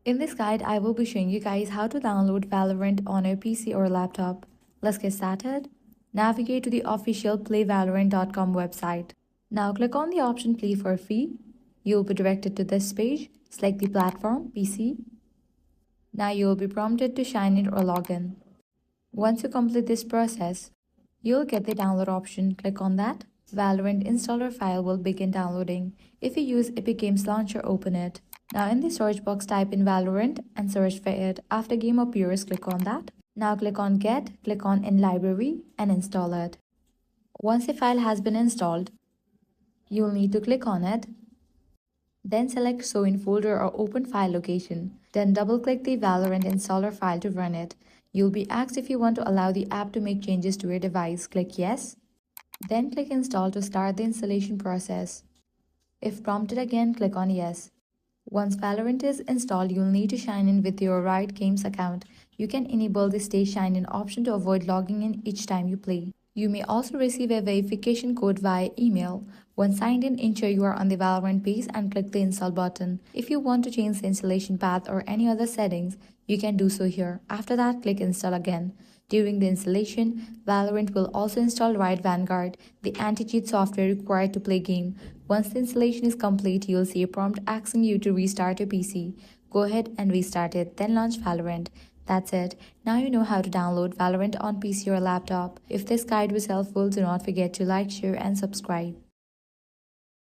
In this guide, I will be showing you guys how to download Valorant on your PC or laptop. Let's get started. Navigate to the official playvalorant.com website. Now click on the option Play for free. You will be directed to this page. Select the platform, PC. Now you will be prompted to sign in or log in. Once you complete this process, you'll get the download option. Click on that. Valorant installer file will begin downloading. If you use Epic Games Launcher, open it. Now in the search box, type in Valorant and search for it. After game appears, click on that. Now click on Get, click on In Library and install it. Once the file has been installed, you'll need to click on it. Then select Show in Folder or Open File Location. Then double-click the Valorant installer file to run it. You'll be asked if you want to allow the app to make changes to your device. Click Yes. Then click Install to start the installation process. If prompted again, click on Yes. Once Valorant is installed, you'll need to sign in with your Riot Games account. You can enable the Stay Signed In option to avoid logging in each time you play. You may also receive a verification code via email. Once signed in, ensure you are on the Valorant page and click the Install button. If you want to change the installation path or any other settings, you can do so here. After that, click Install again. During the installation, Valorant will also install Riot Vanguard, the anti-cheat software required to play game. Once the installation is complete, you'll see a prompt asking you to restart your PC. Go ahead and restart it, then launch Valorant. That's it. Now you know how to download Valorant on PC or laptop. If this guide was helpful, do not forget to like, share, and subscribe.